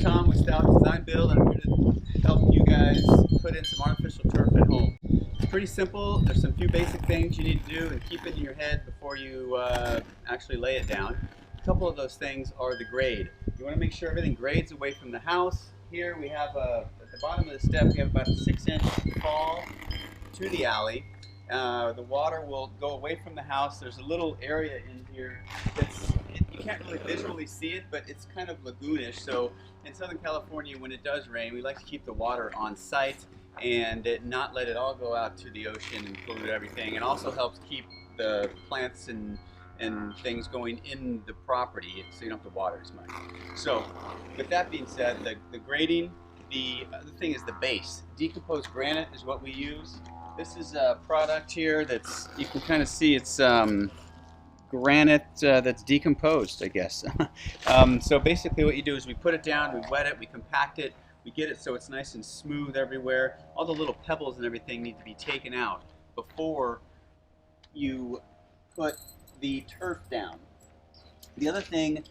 Tom with Stout Design Build, and I'm here to help you guys put in some artificial turf at home. It's pretty simple. There's some few basic things you need to do and keep it in your head before you actually lay it down. A couple of those things are the grade. You want to make sure everything grades away from the house. Here we have at the bottom of the step we have about a 6-inch fall to the alley. The water will go away from the house. There's a little area in here you can't really visually see it, but it's kind of lagoonish. So in Southern California, when it does rain, we like to keep the water on site and not let it all go out to the ocean and pollute everything. It also helps keep the plants and things going in the property so you don't have to water as much. So with that being said, the grading, the other thing is the base. Decomposed granite is what we use. This is a product here that's, you can kind of see it's granite that's decomposed, I guess. So basically what you do is we put it down, we wet it, we compact it, we get it so it's nice and smooth everywhere. All the little pebbles and everything need to be taken out before you put the turf down. The other thing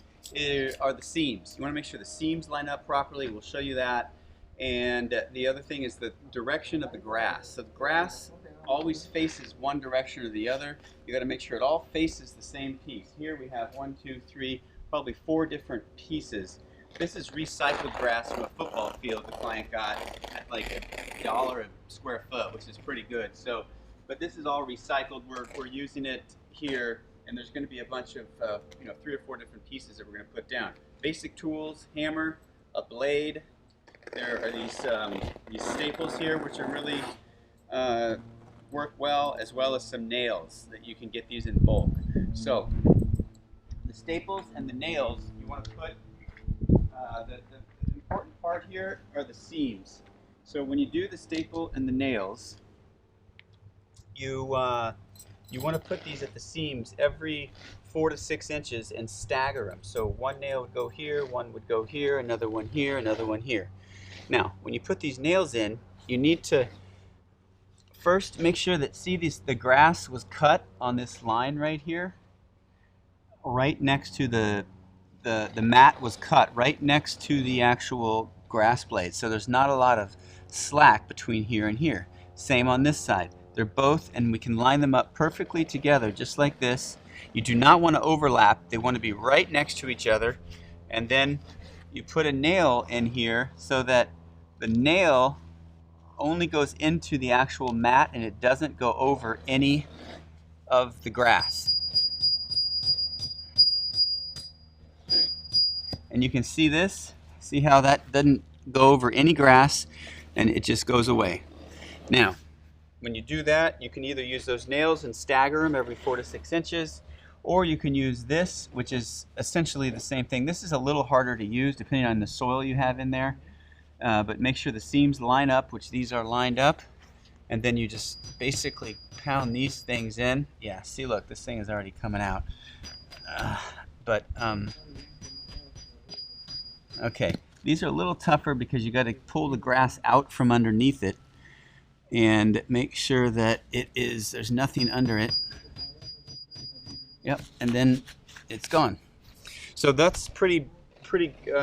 are the seams. You want to make sure the seams line up properly. We'll show you that. And the other thing is the direction of the grass. So the grass always faces one direction or the other. You got to make sure it all faces the same piece. Here we have 1, 2, 3, probably 4 different pieces. This is recycled grass from a football field the client got at like $1 a square foot, which is pretty good. So, but this is all recycled. We're using it here, and there's going to be a bunch of 3 or 4 different pieces that we're going to put down. Basic tools: hammer, a blade. There are these staples here, which are really work well, as well as some nails that you can get these in bulk. So the staples and the nails, you want to put the important part here are the seams. So when you do the staple and the nails, you want to put these at the seams every 4 to 6 inches and stagger them. So one nail would go here, one would go here, another one here, another one here. Now, when you put these nails in, you need to first make sure that, the grass was cut on this line right here, right next to the mat was cut right next to the actual grass blade. So there's not a lot of slack between here and here. Same on this side. They're both, and we can line them up perfectly together, just like this. You do not want to overlap. They want to be right next to each other. And then you put a nail in here so that the nail only goes into the actual mat and it doesn't go over any of the grass. And you can see this. See how that doesn't go over any grass and it just goes away. Now, when you do that, you can either use those nails and stagger them every 4 to 6 inches, or you can use this, which is essentially the same thing. This is a little harder to use depending on the soil you have in there. But make sure the seams line up, which these are lined up, and then you just basically pound these things in. Yeah, see, look, this thing is already coming out. Okay, these are a little tougher because you got to pull the grass out from underneath it and make sure that there's nothing under it. Yep, and then it's gone. So that's pretty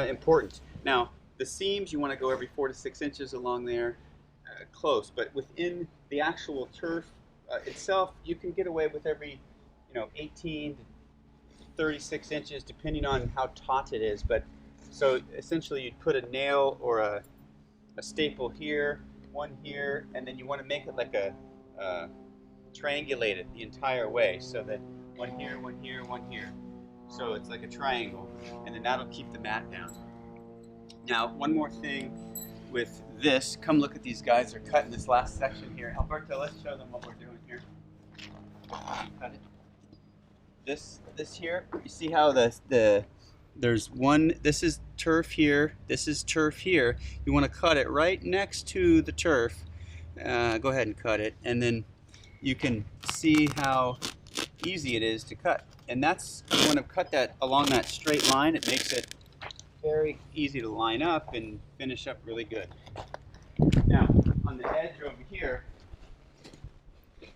important. Now, the seams, you want to go every 4 to 6 inches along there, close. But within the actual turf itself, you can get away with every 18 to 36 inches, depending on how taut it is. But so essentially, you'd put a nail or a staple here, one here, and then you want to make it like a triangulated the entire way, so that one here, one here, one here. So it's like a triangle, and then that'll keep the mat down. Now, one more thing with this, come look at these guys. They're cutting this last section here. Alberto, let's show them what we're doing here. Cut it. This here, you see how there's one, this is turf here, this is turf here. You want to cut it right next to the turf. Go ahead and cut it, and then you can see how easy it is to cut. And you want to cut that along that straight line. It makes it very easy to line up and finish up really good. Now, on the edge over here,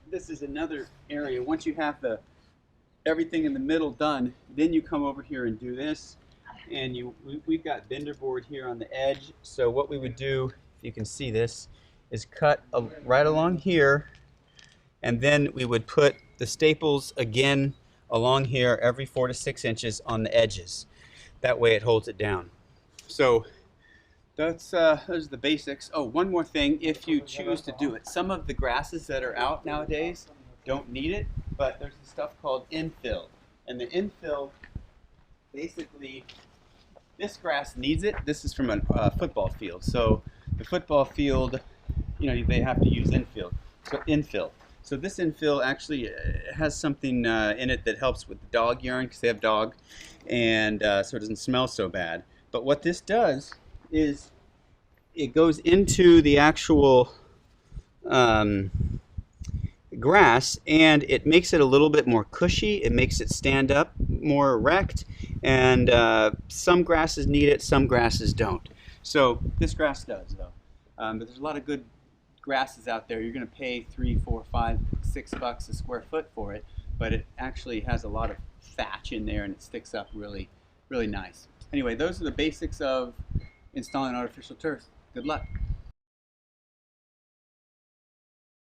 this is another area. Once you have everything in the middle done, then you come over here and do this. and we've got binder board here on the edge. So what we would do, if you can see this, is cut right along here, and then we would put the staples again along here every 4 to 6 inches on the edges. That way it holds it down. So those are the basics. Oh, one more thing, if you choose to do it. Some of the grasses that are out nowadays don't need it, but there's stuff called infill. And the infill, basically, this grass needs it. This is from a football field. So the football field, they have to use infill. So this infill actually has something in it that helps with the dog urine, because they have dog, and so it doesn't smell so bad. But what this does is it goes into the actual grass, and it makes it a little bit more cushy. It makes it stand up more erect, and some grasses need it, some grasses don't. So this grass does, though. But there's a lot of good grasses out there. You're going to pay $3, $4, $5, $6 a square foot for it, but it actually has a lot of thatch in there, and it sticks up really, really nice. Anyway, those are the basics of installing artificial turf. Good luck.